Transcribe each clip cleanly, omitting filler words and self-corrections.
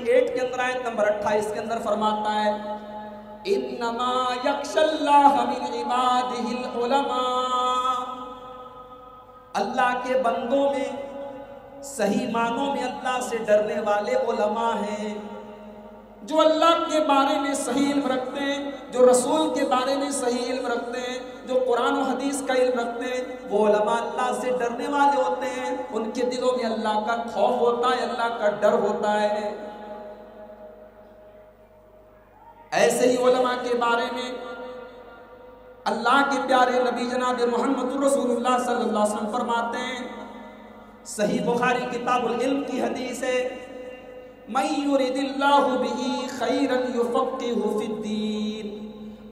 28 کے اندر آیت نمبر 28 کے اندر فرماتا ہے انما یخشی اللہ من عبادہ العلماء، اللہ کے بندوں میں صحیح معنوں میں اللہ سے ڈرنے والے علماء ہیں، جو اللہ کے بارے میں صحیح علم رکھتے ہیں، جو رسول کے بارے میں صحیح علم رکھتے ہیں، جو قرآن و حدیث کا علم رکھتے ہیں، وہ علماء اللہ سے ڈرنے والے ہوتے ہیں، ان کے دلوں میں اللہ کا خوف ہوتا ہے، اللہ کا ڈر ہوتا ہے۔ ایسے ہی علماء کے بارے میں اللہ کے پیارے نبی جناب محمد رسول اللہ صلی اللہ علیہ وسلم فرماتے ہیں، صحیح بخاری کتاب العلم کی حدیث ہے، مَن يُرِدِ اللَّهُ بِهِ خَيْرًا يُفَقِّهُ فِي الدِّينِ،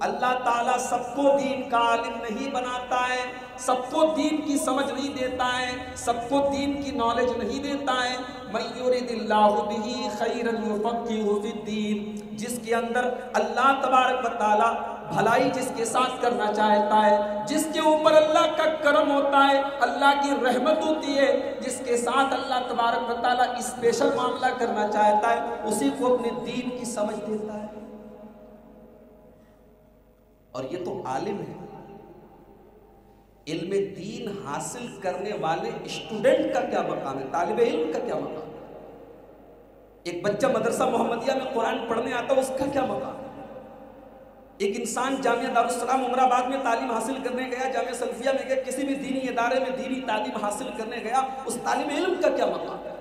اللہ تعالیٰ سب کو دین کا عالم نہیں بناتا ہے، سب کو دین کی سمجھ نہیں دیتا ہے، سب کو دین کی نالج نہیں دیتا ہے۔ مَن يُرِدِ اللَّهُ بِهِ خَيْرًا يُفَقِّهُ فِي الدِّينِ، جس کے اندر اللہ تبارک و تعالیٰ بھلائی جس کے ساتھ کرنا چاہتا ہے، جس کے اوپر اللہ کا کرم ہوتا ہے، اللہ کی رحمت ہوتی ہے، جس کے ساتھ اللہ تبارک و تعالیٰ اسپیشل معاملہ کرنا چاہتا ہے، اسی کو اپنے دین کی سمجھ دیتا ہے۔ اور یہ تو عالم ہے، علم دین حاصل کرنے والے اسٹوڈنٹ کا کیا مقام ہے، طالب علم کا کیا مقام ہے؟ ایک بچہ مدرسہ محمدیہ میں قرآن پڑھنے آتا ہے، اس کا کیا مقام ہے؟ ایک انسان جامعہ دارالسلام عمر آباد میں تعلیم حاصل کرنے گیا، جامعہ سلفیہ میں گیا، کسی بھی دینی ادارے میں دینی تعلیم حاصل کرنے گیا، اس طالب علم کا کیا مقام ہے؟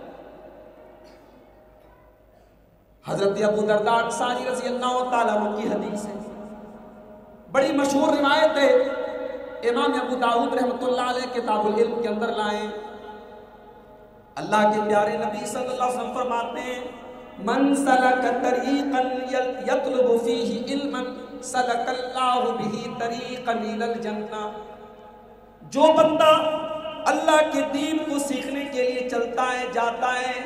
حضرت ابو درداء انصاری رضی اللہ تعالیٰ عنہ کی حدیث ہے، بڑی مشہور روایت ہے، امام ابو داؤد رحمۃ اللہ علیہ کتاب العلم کے اندر لائیں، اللہ کے پیارے نبی صلی اللہ علیہ وسلم فرماتے ہیں من سلک طریقا یطلب فیہ علما سلک اللہ بہ طریقا الی الجنہ، جو بندہ اللہ کے دین کو سیکھنے کے لیے چلتا ہے، جاتا ہے،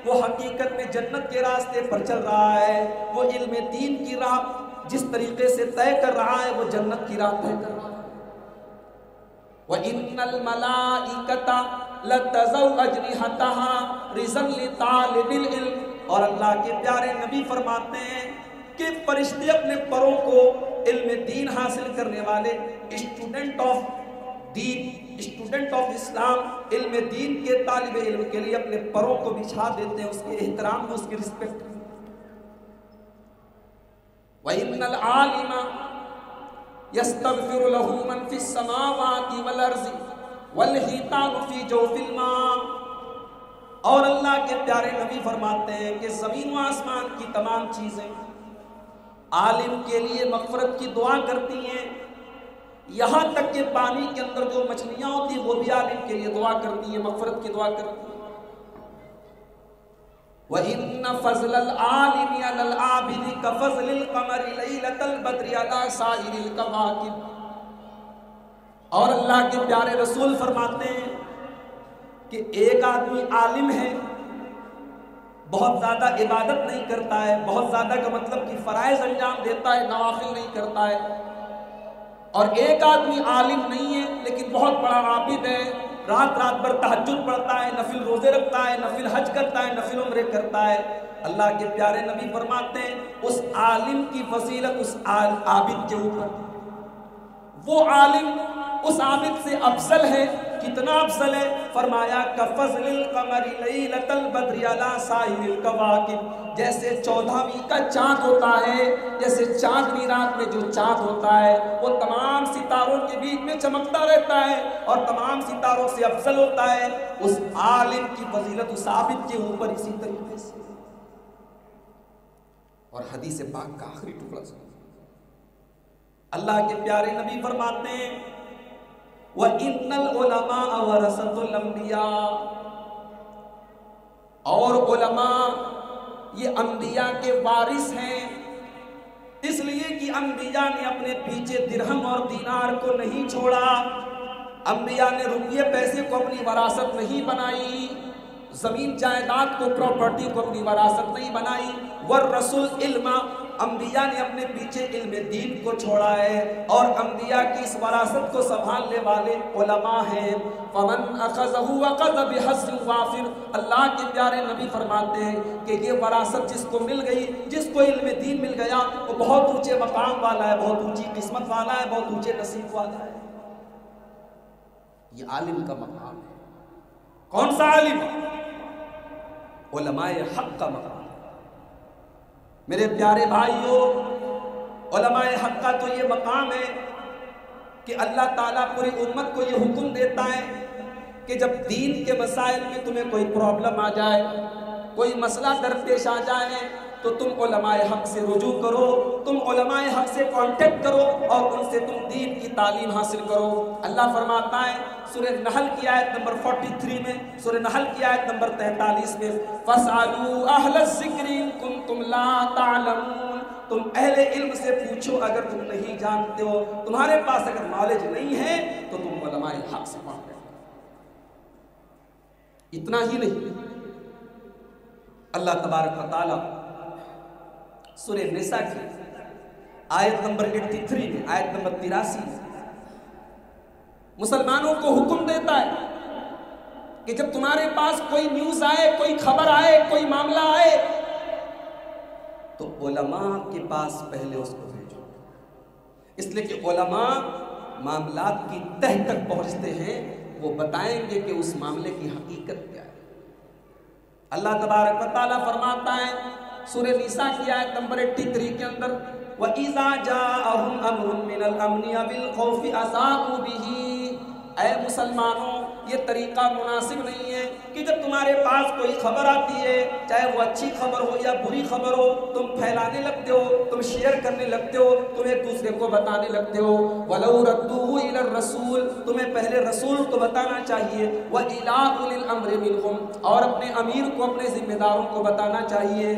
وہ حقیقت میں جنت کے راستے پر چل رہا ہے، وہ علم دین کی راہ جس طریقے سے طے کر رہا ہے، وہ جنت کی راہ طے کر رہا ہے۔ وَإِنَّ الْمَلَائِكَةَ لَتَضَعُ أَجْنِحَتَهَا رِزْقًا لِطَالِبِ الْعِلْمِ، اور اللہ کے پیارے نبی فرماتے ہیں کہ فرشتے اپنے پروں کو علم دین حاصل کرنے والے اسٹوڈنٹ آف دین، اسٹوڈنٹ آف اسلام، علم دین کے طالب علم کے لیے اپنے پروں کو بچھا دیتے ہیں، اس کے احترام میں، اس کی رسپیکٹ میں۔ وَإِنَّ الْعَالِمَ يَسْتَغْفِرُ لَهُ مَنْ فِي السَّمَاوَاتِ وَالْأَرْضِ وَالْحِيتَانُ فِي جَوْفِ الْمَاءِ، اور اللہ کے پیارے نبی فرماتے ہیں کہ زمین و آسمان کی تمام چیزیں عالم کے لیے مغفرت کی دعا کرتی ہیں، یہاں تک کہ پانی کے اندر جو مچھلیاں ہوتی ہیں وہ بھی عالم کے لیے دعا کرتی ہیں، مغفرت کی دعا کرتی ہیں۔ وَإِنَّ فَضْلَ الْعَالِمِ عَلَى الْعَابِدِ كَفَضْلِ الْقَمَرِ لَيْلَةَ الْبَدْرِ عَلَى سَائِرِ الْكَوَاكِبِ، اور اللہ کے پیارے رسول فرماتے ہیں کہ ایک آدمی عالم ہے، بہت زیادہ عبادت نہیں کرتا ہے، بہت زیادہ کا مطلب کہ فرائض انجام دیتا ہے، نوافل نہیں کرتا ہے، اور ایک آدمی عالم نہیں ہے لیکن بہت بڑا عابد ہے، رات رات بھر تہجد پڑھتا ہے، نفل روزے رکھتا ہے، نفل حج کرتا ہے، نفل عمرے کرتا ہے۔ اللہ کے پیارے نبی فرماتے ہیں اس عالم کی فضیلت اس عابد کے اوپر، وہ عالم اس عابد سے افضل ہے، کتنا افضل ہے؟ فرمایا کفضل القمر لیلۃ البدر علی سائر الکواکب، جیسے 14ویں کا چاند ہوتا ہے، جیسے چاندنی رات میں جو چاند ہوتا ہے وہ تمام ستاروں کے بیچ میں چمکتا رہتا ہے اور تمام ستاروں سے افضل ہوتا ہے، اس عالم کی فضیلت اس عابد کے اوپر اسی طریقے سے۔ اور حدیث پاک کا آخری ٹکڑا سنو، اللہ کے پیارے نبی فرماتے ہیں وَإِنَّ الْعُلَمَاءَ وَرَثَةُ الْأَنْبِيَاءِ، اور علماء یہ انبیاء کے وارث ہیں، اس لیے کہ انبیاء نے اپنے پیچھے درہم اور دینار کو نہیں چھوڑا، انبیاء نے روپیے پیسے کو اپنی وراثت نہیں بنائی، زمین جائیداد کو، پراپرٹی کو اپنی وراثت نہیں بنائی۔ وَالرَّسُولُ علما، انبیاء نے اپنے پیچھے علم دین کو چھوڑا ہے اور انبیاء کی اس وراثت کو سنبھالنے والے علماء ہیں. فمن اخذہ اخذ بحظ وافر. اللہ کے پیارے نبی فرماتے ہیں کہ یہ وراثت جس کو مل گئی، جس کو علم دین مل گیا، وہ بہت اونچے مقام والا ہے، بہت اونچی قسمت والا ہے، بہت اونچے نصیب والا ہے. یہ عالم کا مقام ہے. کون سا عالم؟ علماء حق کا مقام. میرے پیارے بھائیوں، علماء حق کا تو یہ مقام ہے کہ اللہ تعالیٰ پوری امت کو یہ حکم دیتا ہے کہ جب دین کے مسائل میں تمہیں کوئی پرابلم آ جائے، کوئی مسئلہ درپیش آ جائے، تو تم علماء حق سے رجوع کرو، تم علماء حق سے کانٹیکٹ کرو اور ان سے تم دین کی تعلیم حاصل کرو. اللہ فرماتا ہے سورہ نحل کی آیت نمبر 43 میں، سورہ نحل کی آیت نمبر 43 میں، فَاسْأَلُوا أَهْلَ الذِّكْرِ إِن كُنتُمْ لَا تَعْلَمُونَ. تم اہل علم سے پوچھو اگر تم نہیں جانتے ہو، تمہارے پاس اگر نالج نہیں ہے تو تم علماء حق سے کانٹیکٹ کرو. اتنا ہی نہیں، اللہ تبارک و تعالی سورہ نساء کی آیت نمبر 83 میں، آیت نمبر 83 میں مسلمانوں کو حکم دیتا ہے کہ جب تمہارے پاس کوئی نیوز آئے، کوئی خبر آئے، کوئی معاملہ آئے، تو علماء کے پاس پہلے اس کو بھیجو. اس لیے کہ علماء معاملات کی تہ تک پہنچتے ہیں، وہ بتائیں گے کہ اس معاملے کی حقیقت کیا ہے. اللہ تبارک و تعالیٰ فرماتا ہے سورہ نساء کی آیت نمبر 83 کے اندر، وَإِذَا جَاءَهُمْ أَمْرٌ مِّنَ الْأَمْنِ أَوِ الْخَوْفِ أَذَاعُوا بِهِ. اے مسلمانوں، یہ طریقہ مناسب نہیں ہے کہ جب تمہارے پاس کوئی خبر آتی ہے، چاہے وہ اچھی خبر ہو یا بری خبر ہو، تم پھیلانے لگتے ہو، تم شیئر کرنے لگتے ہو، تم ایک دوسرے کو بتانے لگتے ہو. وَلَوْ رَدُّوهُ إِلَى الرَّسُولِ. تمہیں پہلے رسول کو بتانا چاہیے. وَإِلَىٰ أُولِي الْأَمْرِ مِنْهُمْ. اور اپنے امیر کو، اپنے ذمہ داروں کو بتانا چاہیے.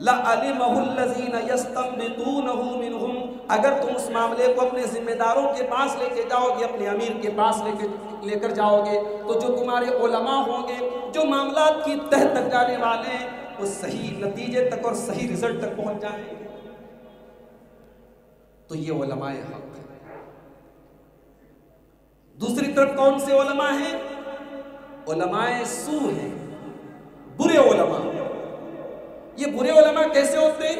لَعَلِمَهُ الَّذِينَ يَسْتَنبِطُونَهُ مِنْهُمْ. اگر تم اس معاملے کو اپنے ذمہ داروں کے پاس لے کے جاؤ گے، اپنے امیر کے پاس لے کر جاؤ گے، تو جو تمہارے علماء ہوں گے، جو معاملات کی تہ تک جانے والے ہیں، وہ صحیح نتیجے تک اور صحیح رزلٹ تک پہنچ جائیں گے. تو یہ علماء حق ہے. دوسری طرف کون سے علماء ہیں؟ علماء سو ہیں، برے علماء. یہ برے علماء کیسے ہوتے ہیں؟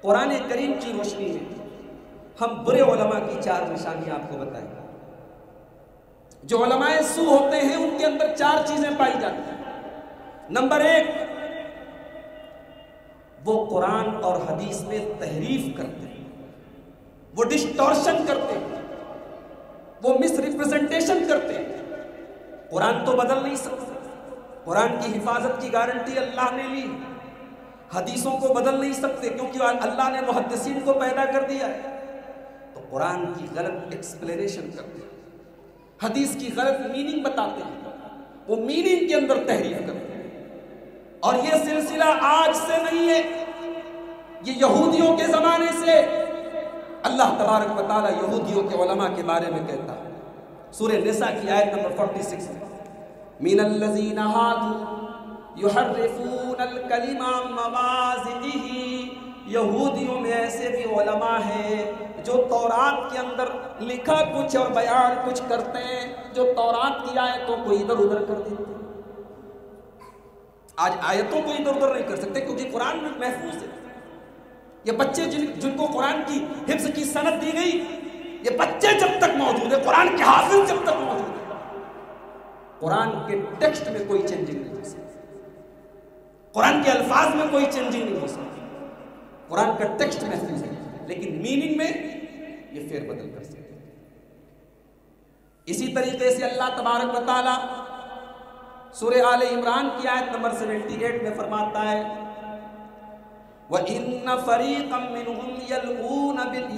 قرآن کریم کی روشنی میں ہم برے علماء کی 4 نشانیاں آپ کو بتائیں. جو علماء سو ہوتے ہیں ان کے اندر 4 چیزیں پائی جاتی ہیں. نمبر 1، وہ قرآن اور حدیث میں تحریف کرتے ہیں، وہ ڈسٹورشن کرتے ہیں، وہ مس ریپرزنٹیشن کرتے ہیں. قرآن تو بدل نہیں سکتے، قرآن کی حفاظت کی گارنٹی اللہ نے لی. حدیثوں کو بدل نہیں سکتے کیونکہ اللہ نے محدثین کو پیدا کر دیا ہے. تو قرآن کی غلط ایکسپلینیشن کرتے ہیں، حدیث کی غلط میننگ بتاتے ہیں، وہ میننگ کے اندر تحریف کرتے ہیں. اور یہ سلسلہ آج سے نہیں ہے، یہ یہودیوں کے زمانے سے. اللہ تبارک و تعالیٰ یہودیوں کے علماء کے بارے میں کہتا ہے سورہ نساء کی آیت نمبر 46 میں، مِنَ الَّذِينَ هَادُوا يُحَرِّفُونَ الْكَلِمَ عَن مَّوَاضِعِهِ. یہودیوں میں ایسے بھی علماء ہیں جو تورات کے اندر لکھا کچھ اور بیان کچھ کرتے ہیں، جو تورات کی آیتوں کو ادھر ادھر کر دیتے ہیں. آج آیتوں کو ادھر ادھر نہیں کر سکتے کیونکہ قرآن میں محفوظ ہے. یہ بچے جن کو قرآن کی حفظ کی سند دی گئی، یہ بچے جب تک موجود ہے، قرآن کے حافظ جب تک موجود ہے، قرآن کے ٹیکسٹ میں کوئی چینجنگ نہیں ہو سکتی، قرآن کے الفاظ میں کوئی چینجنگ نہیں ہو سکتی. قرآن کا ٹیکسٹ محفوظ ہے لیکن میننگ میں یہ فیر بدل کر سکتے ہیں. اسی طریقے سے اللہ تبارک و تعالی سورہ آل عمران کی آیت نمبر 78 میں فرماتا ہے وَإِنَّ فَرِيقًا مِّنْهُمْ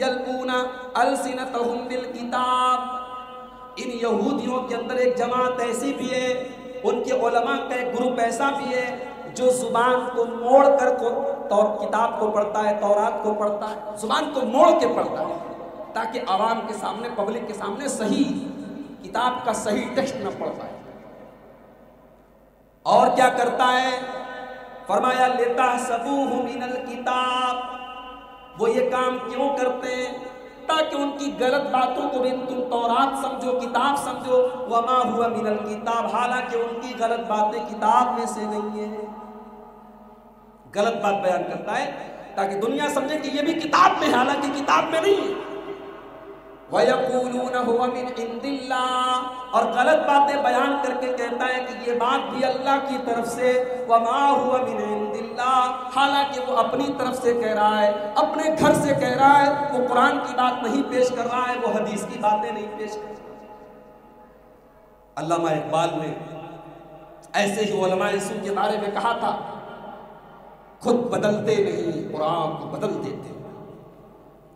يَلْقُونَ أَلْسِنَتَهُمْ بِالْكِتَابِ. ان یہودیوں کے اندر ایک جماعت ایسی بھی ہے، ان کے علماء کا ایک گروپ ایسا بھی ہے جو زبان کو موڑ کر کتاب کو پڑھتا ہے، تورات کو پڑھتا ہے، زبان کو موڑ کے پڑھتا ہے تاکہ عوام کے سامنے، پبلک کے سامنے صحیح کتاب کا صحیح ٹیکسٹ نہ پڑھ پائے. اور کیا کرتا ہے؟ فرمایا لِتَحْسَبُوهُ مِنَ الْكِتَابِ، وہ یہ کام کیوں کرتے ہیں؟ تاکہ ان کی غلط باتوں کو بھی تم تورات سمجھو، کتاب سمجھو. وَمَا هُوَ مِنَ الْكِتَابِ، حالانکہ ان کی غلط باتیں کتاب میں سے نہیں ہیں. غلط بات بیان کرتا ہے تاکہ دنیا سمجھے کہ یہ بھی کتاب میں ہے، حالانکہ کتاب میں نہیں ہے. وَيَقُولُونَ هُوَ مِنْ عِنْدِ اللَّهِ، اور غلط باتیں بیان کر کے کہتا ہے کہ یہ بات بھی اللہ کی طرف سے. وَمَا هُوَ مِنْ عِنْدِ اللَّهِ، حالانکہ وہ اپنی طرف سے کہہ رہا ہے، اپنے گھر سے کہہ رہا ہے. وہ قرآن کی بات نہیں پیش کر رہا ہے، وہ حدیث کی باتیں نہیں پیش کر رہا ہے. علامہ اقبال نے ایسے ہی علماء سو کے بارے میں کہا تھا، خود بدلتے نہیں قرآن کو بدل دیتے،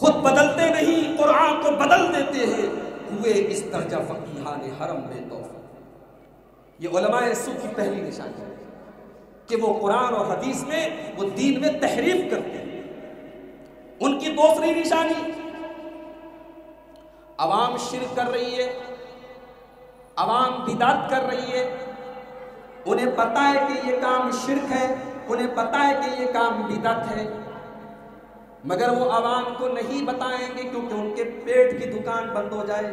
خود بدلتے نہیں قرآن کو بدل دیتے ہیں، ہوئے اس درجہ فقیہان حرم بے توفیق. یہ علماء سو کی پہلی نشانی ہے کہ وہ قرآن اور حدیث میں، وہ دین میں تحریف کرتے ہیں. ان کی دوسری نشانی، عوام شرک کر رہی ہے، عوام بدعت کر رہی ہے، انہیں پتہ ہے کہ یہ کام شرک ہے، انہیں پتہ ہے کہ یہ کام بدعت ہے، مگر وہ عوام کو نہیں بتائیں گے کیونکہ ان کے پیٹ کی دکان بند ہو جائے.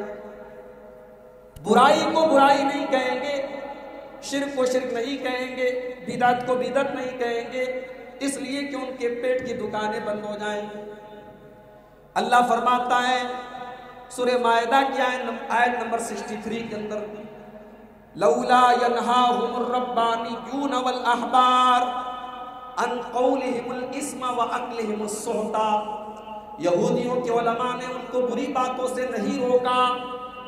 برائی کو برائی نہیں کہیں گے، شرک کو شرک نہیں کہیں گے، بدعت کو بدعت نہیں کہیں گے، اس لیے کہ ان کے پیٹ کی دکانیں بند ہو جائیں. اللہ فرماتا ہے سورہ مائدہ کی آیت نمبر 63 کے اندر، لولا ينهاهم الربانيون والاحبار عن قولهم الاسم واكلهم السحت. یہودیوں کے علماء نے ان کو بری باتوں سے نہیں روکا.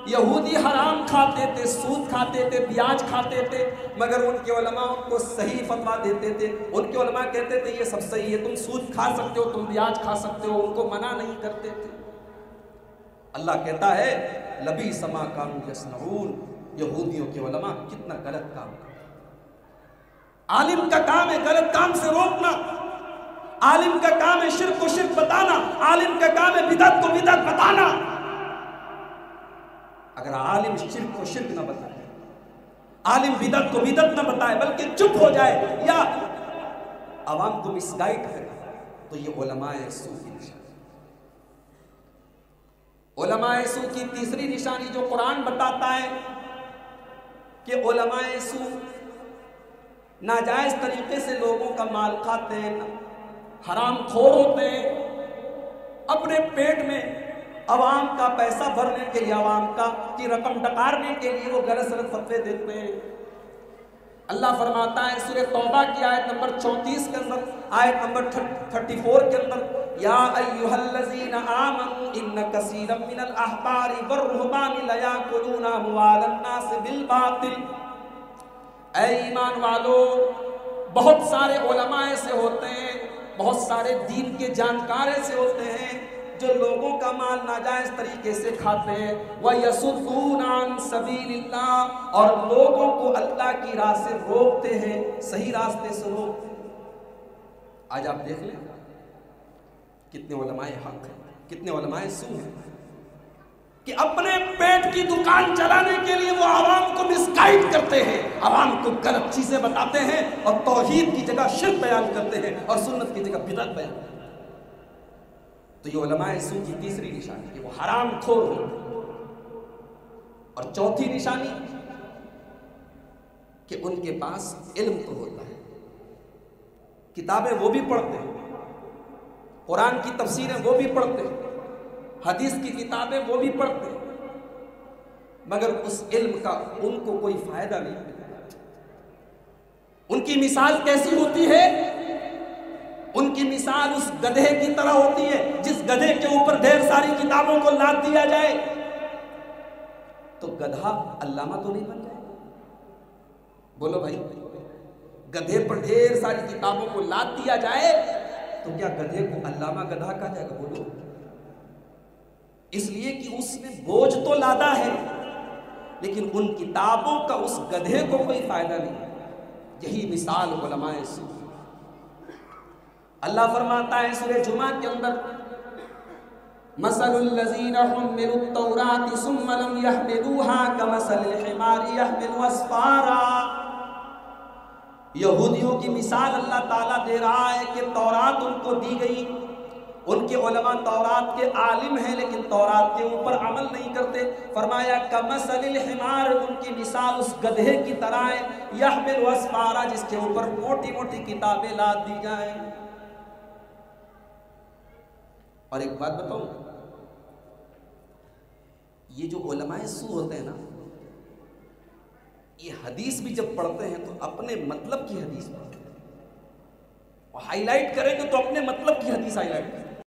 یہودی حرام کھاتے تھے، سود کھاتے تھے، بیاج کھاتے تھے، مگر ان کے علماء ان کو صحیح فتویٰ دیتے تھے. ان کے علماء کہتے تھے یہ سب صحیح ہے، تم سود کھا سکتے ہو، تم بیاج کھا سکتے ہو، ان کو منع نہیں کرتے تھے. اللہ کہتا ہے لبئس ما کانوا یصنعون، یہودیوں کے علماء کتنا غلط کام کرتے. عالم کا کام ہے غلط کام سے روکنا، عالم کا کام ہے شرک کو شرک بتانا، عالم کا کام ہے بدعت کو بدعت بتانا. اگر عالم شرک کو شرک نہ بتائے، عالم بدعت کو بدعت نہ بتائے، بلکہ چپ ہو جائے یا عوام کو مس گائیڈ کرے، تو یہ علماء سو کی نشانی. علماء سو کی تیسری نشانی جو قرآن بتاتا ہے کہ علماء سو ناجائز طریقے سے لوگوں کا مال کھاتے ہیں، حرام خور ہوتے ہیں، اپنے پیٹ میں عوام کا پیسہ بھرنے کے لیے، عوام کا کی رقم ڈکارنے کے لیے وہ غلط غلط فتوے دیتے ہیں. اللہ فرماتا ہے سورہ توبہ کی آیت نمبر 34 کے اندر، آیت نمبر 34 کے اندر، یا ایھا الذین آمنوا ان کثیرا من الاحبار والرہبان لیاکلون اموال الناس بالباطل. اے ایمان والو، بہت سارے علماء ایسے ہوتے ہیں، بہت سارے دین کے جانکار ایسے ہوتے ہیں جو لوگوں کا مال ناجائز طریقے سے کھاتے ہیں. وَيَصُدُّونَ عَن سَبِيلِ اللَّهِ، اور لوگوں کو اللہ کی راہ سے روکتے ہیں، صحیح راستے سے روکتے ہیں. آج آپ دیکھ لیں کتنے علماء حق ہیں، کتنے علماء سو ہیں کہ اپنے پیٹ کی دکان چلانے کے لیے وہ عوام کو مسگائیڈ کرتے ہیں، عوام کو غلط چیزیں بتاتے ہیں اور توحید کی جگہ شرک بیان کرتے ہیں اور سنت کی جگہ بدعت بیان کرتے ہیں. تو یہ علماء سو کی تیسری نشانی کہ وہ حرام خور ہوتے ہیں. اور چوتھی نشانی کہ ان کے پاس علم تو ہوتا ہے، کتابیں وہ بھی پڑھتے ہیں، قرآن کی تفسیریں وہ بھی پڑھتے ہیں، حدیث کی کتابیں وہ بھی پڑھتے ہیں، مگر اس علم کا ان کو کوئی فائدہ نہیں ملتا. ان کی مثال کیسی ہوتی ہے؟ ان کی مثال اس گدھے کی طرح ہوتی ہے جس گدھے کے اوپر ڈھیر ساری کتابوں کو لاد دیا جائے تو گدھا علامہ تو نہیں بن جائے. بولو بھائی، گدھے پر ڈھیر ساری کتابوں کو لاد دیا جائے تو کیا گدھے کو علامہ گدھا کہا جائے گا؟ بولو. اس لیے کہ اس نے بوجھ تو لادا ہے لیکن ان کتابوں کا اس گدھے کو کوئی فائدہ نہیں. یہی مثال علماء سو. اللہ فرماتا ہے سورہ جمعہ کے اندر، مثل الذین حملوا التوراۃ ثم لم يحملوها كمثل الحمار يحمل اسفارا. یہودیوں کی مثال اللہ تعالیٰ دے رہا ہے کہ تورات ان کو دی گئی، ان کے علماء تورات کے عالم ہیں لیکن تورات کے اوپر عمل نہیں کرتے. فرمایا کمثل الحمار، ان کی مثال اس گدھے کی طرح ہے، یحمل اسفارا، جس کے اوپر موٹی موٹی کتابیں لاد دی جائیں. اور ایک بات بتاؤں، یہ جو علماء سو ہوتے ہیں نا، یہ حدیث بھی جب پڑھتے ہیں تو اپنے مطلب کی حدیث پڑھتے ہیں، اور ہائی لائٹ کریں گے تو اپنے مطلب کی حدیث ہائی لائٹ کریں.